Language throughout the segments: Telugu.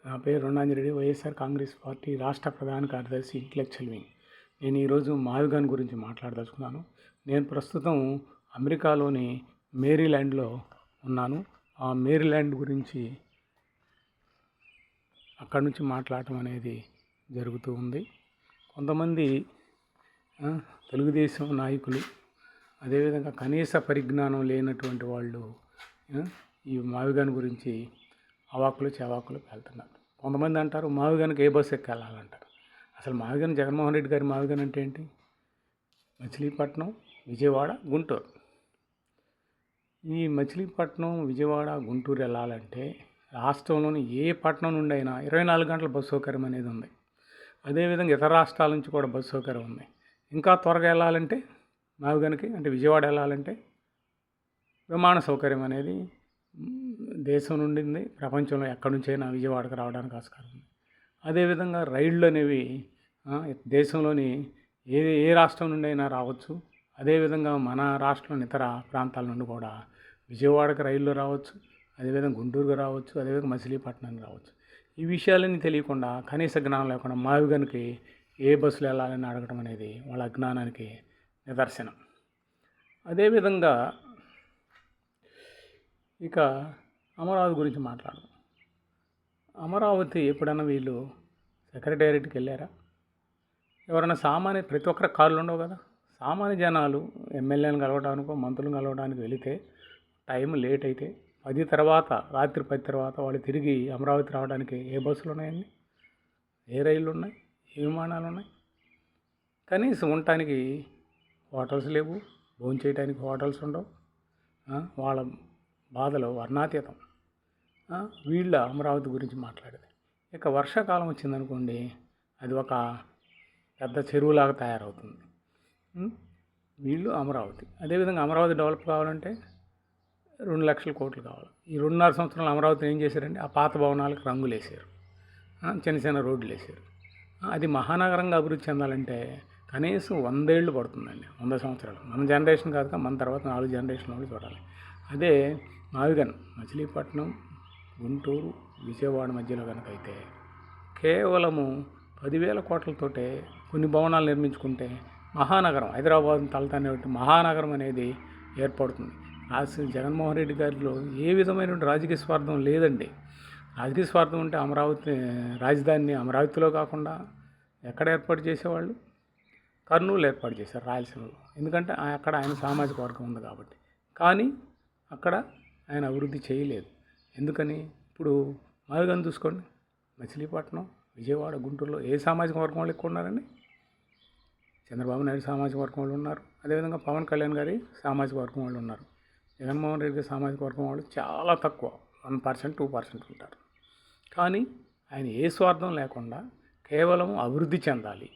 నా పేరు రొన్నాంజిరెడ్డి, వైఎస్ఆర్ కాంగ్రెస్ పార్టీ రాష్ట్ర ప్రధాన కార్యదర్శి, ఇంటలెక్చువల్ వింగ్. నేను ఈరోజు మావిగన్ గురించి మాట్లాడదలుచుకున్నాను. నేను ప్రస్తుతం అమెరికాలోని మేరీల్యాండ్లో ఉన్నాను. ఆ మేరీల్యాండ్ గురించి అక్కడి నుంచి మాట్లాడటం అనేది జరుగుతూ ఉంది. కొంతమంది తెలుగుదేశం నాయకులు, అదేవిధంగా కనీస పరిజ్ఞానం లేనటువంటి వాళ్ళు ఈ మావిగన్ గురించి అవాకులు చెవాకులు వెళ్తున్నారు. కొంతమంది అంటారు మావిగన్కి ఏ బస్సు ఎక్కి వెళ్ళాలంటారు. అసలు మావిగన్, జగన్మోహన్ రెడ్డి గారి మావిగన్ అంటే ఏంటి? మచిలీపట్నం, విజయవాడ, గుంటూరు. ఈ మచిలీపట్నం, విజయవాడ, గుంటూరు వెళ్ళాలంటే రాష్ట్రంలోని ఏ పట్టణం నుండి అయినా 24 గంటల బస్సు సౌకర్యం అనేది ఉంది. అదేవిధంగా ఇతర రాష్ట్రాల నుంచి కూడా బస్సు సౌకర్యం ఉంది. ఇంకా త్వరగా వెళ్ళాలంటే మావిగన్కి, అంటే విజయవాడ వెళ్ళాలంటే విమాన సౌకర్యం అనేది దేశం నుండి ఉంది. ప్రపంచంలో ఎక్కడి నుంచైనా విజయవాడకు రావడానికి ఆస్కారం ఉంది. అదేవిధంగా రైళ్ళు అనేవి దేశంలోని ఏ రాష్ట్రం నుండి అయినా రావచ్చు. అదేవిధంగా మన రాష్ట్రంలోని ఇతర ప్రాంతాల నుండి కూడా విజయవాడకు రైళ్ళు రావచ్చు, అదేవిధంగా గుంటూరుకు రావచ్చు, అదేవిధంగా మచిలీపట్నానికి రావచ్చు. ఈ విషయాలన్నీ తెలియకుండా, కనీస జ్ఞానం లేకుండా మావిగన్కి ఏ బస్సులు వెళ్ళాలని అడగడం అనేది వాళ్ళ అజ్ఞానానికి నిదర్శనం. అదేవిధంగా ఇక అమరావతి గురించి మాట్లాడదాం. అమరావతి ఎప్పుడన్నా వీళ్ళు సెక్రటేరియట్కి వెళ్ళారా? ఎవరైనా ప్రతి ఒక్కరి కార్లు ఉండవు కదా. సామాన్య జనాలు ఎమ్మెల్యేలను కలవడానికో మంత్రులను కలవడానికి వెళితే టైం లేట్ అయితే 10 తర్వాత, రాత్రి 10 తర్వాత వాళ్ళు తిరిగి అమరావతి రావడానికి ఏ బస్సులు ఉన్నాయండి? ఏ రైళ్ళు ఉన్నాయి? ఏ విమానాలు ఉన్నాయి? కనీసం ఉండటానికి హోటల్స్ లేవు, భోంచేయడానికి హోటల్స్ ఉండవు. వాళ్ళ బాధలు వర్ణాతీతం. వీళ్ళ అమరావతి గురించి మాట్లాడేది. ఇక వర్షాకాలం వచ్చిందనుకోండి, అది ఒక పెద్ద చెరువులాగా తయారవుతుంది. వీళ్ళు అమరావతి. అదేవిధంగా అమరావతి డెవలప్ కావాలంటే 2 లక్షల కోట్లు కావాలి. ఈ 2.5 సంవత్సరాలు అమరావతిని ఏం చేశారంటే ఆ పాత భవనాలకు రంగులు వేసారు, చిన్న చిన్న రోడ్లు వేసారు. అది మహానగరంగా అభివృద్ధి చెందాలంటే కనీసం 100 ఏళ్ళు పడుతుందండి, 100 సంవత్సరాలు. మన జనరేషన్ కాదుగా, మన తర్వాత 4 జనరేషన్ వాళ్ళు చూడాలి. అదే మావిగన్ మచిలీపట్నం, గుంటూరు, విజయవాడ మధ్యలో కనుక అయితే కేవలము 10,000 కోట్లతోటే కొన్ని భవనాలు నిర్మించుకుంటే మహానగరం, హైదరాబాద్ తలతానే మహానగరం అనేది ఏర్పడుతుంది. అసలు జగన్మోహన్ రెడ్డి గారిలో ఏ విధమైన రాజకీయ స్వార్థం లేదండి. రాజకీయ స్వార్థం ఉంటే రాజధానిని అమరావతిలో కాకుండా ఎక్కడ ఏర్పాటు చేసేవాళ్ళు? కర్నూలు ఏర్పాటు చేశారు, రాయలసీమలో. ఎందుకంటే అక్కడ ఆయన సామాజిక వర్గం ఉంది కాబట్టి. కానీ అక్కడ ఆయన అభివృద్ధి చేయలేదు. ఎందుకని? ఇప్పుడు మావిగన్ చూసుకోండి, మచిలీపట్నం, విజయవాడ, గుంటూరులో ఏ సామాజిక వర్గం వాళ్ళు ఎక్కువ ఉన్నారండి? చంద్రబాబు నాయుడు సామాజిక వర్గం వాళ్ళు ఉన్నారు. అదేవిధంగా పవన్ కళ్యాణ్ గారి సామాజిక వర్గం వాళ్ళు ఉన్నారు. జగన్మోహన్ రెడ్డి సామాజిక వర్గం వాళ్ళు చాలా తక్కువ, 1%, 2% ఉంటారు. కానీ ఆయన ఏ స్వార్థం లేకుండా కేవలం అభివృద్ధి చెందాలి.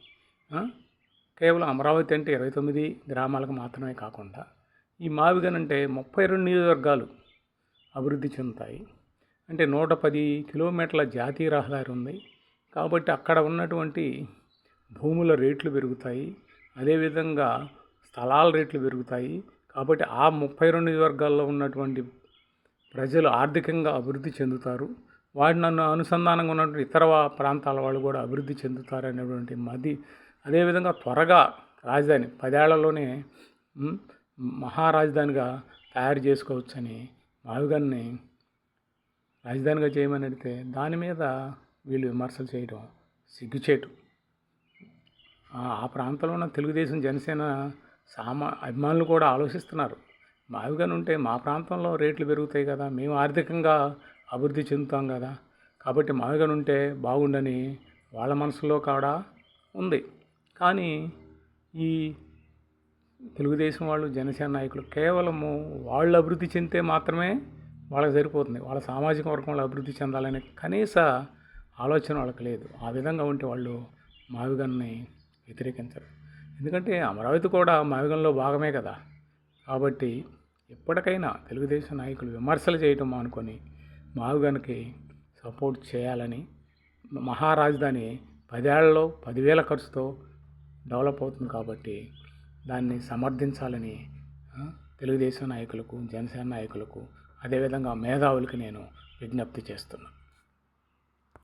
కేవలం అమరావతి అంటే 29 గ్రామాలకు మాత్రమే కాకుండా ఈ మావిగన్ అంటే 32 నియోజకవర్గాలు అభివృద్ధి చెందుతాయి. అంటే 110 కిలోమీటర్ల జాతీయ రహదారి ఉంది కాబట్టి అక్కడ ఉన్నటువంటి భూముల రేట్లు పెరుగుతాయి, అదేవిధంగా స్థలాల రేట్లు పెరుగుతాయి. కాబట్టి ఆ 32 నియోజకవర్గాల్లో ఉన్నటువంటి ప్రజలు ఆర్థికంగా అభివృద్ధి చెందుతారు. వాటిని అనుసంధానంగా ఉన్నటువంటి ఇతర ప్రాంతాల వాళ్ళు కూడా అభివృద్ధి చెందుతారు అనేటువంటి అదేవిధంగా త్వరగా రాజధాని 10 ఏళ్లలోనే మహారాజధానిగా తయారు చేసుకోవచ్చని మావిగన్ని రాజధానిగా చేయమని అడిగితే దాని మీద వీళ్ళు విమర్శలు చేయడం సిగ్గుచేటు. ఆ ప్రాంతంలో ఉన్న తెలుగుదేశం, జనసేన అభిమానులు కూడా ఆలోచిస్తున్నారు. మావిగన్ ఉంటే మా ప్రాంతంలో రేట్లు పెరుగుతాయి కదా, మేము ఆర్థికంగా అభివృద్ధి చెందుతాం కదా, కాబట్టి మావిగన్ ఉంటే బాగుండని వాళ్ళ మనసులో కూడా ఉంది. కానీ ఈ తెలుగుదేశం వాళ్ళు, జనసేన నాయకులు కేవలము వాళ్ళు అభివృద్ధి చెందితే మాత్రమే వాళ్ళకి సరిపోతుంది. వాళ్ళ సామాజిక వర్గంలో అభివృద్ధి చెందాలనే కనీస ఆలోచన వాళ్ళకి లేదు. ఆ విధంగా ఉంటే వాళ్ళు మావిగన్ని వ్యతిరేకించరు. ఎందుకంటే అమరావతి కూడా మావిగన్లో భాగమే కదా. కాబట్టి ఎప్పటికైనా తెలుగుదేశం నాయకులు విమర్శలు చేయటం అనుకొని మావిగన్కి సపోర్ట్ చేయాలని, మహారాజధాని 10 ఏళ్లలో 10,000 ఖర్చుతో డెవలప్ అవుతుంది కాబట్టి దాన్ని సమర్థించాలని తెలుగుదేశం నాయకులకు, జనసేన నాయకులకు, అదేవిధంగా మేధావులకి నేను విజ్ఞప్తి చేస్తున్నాను.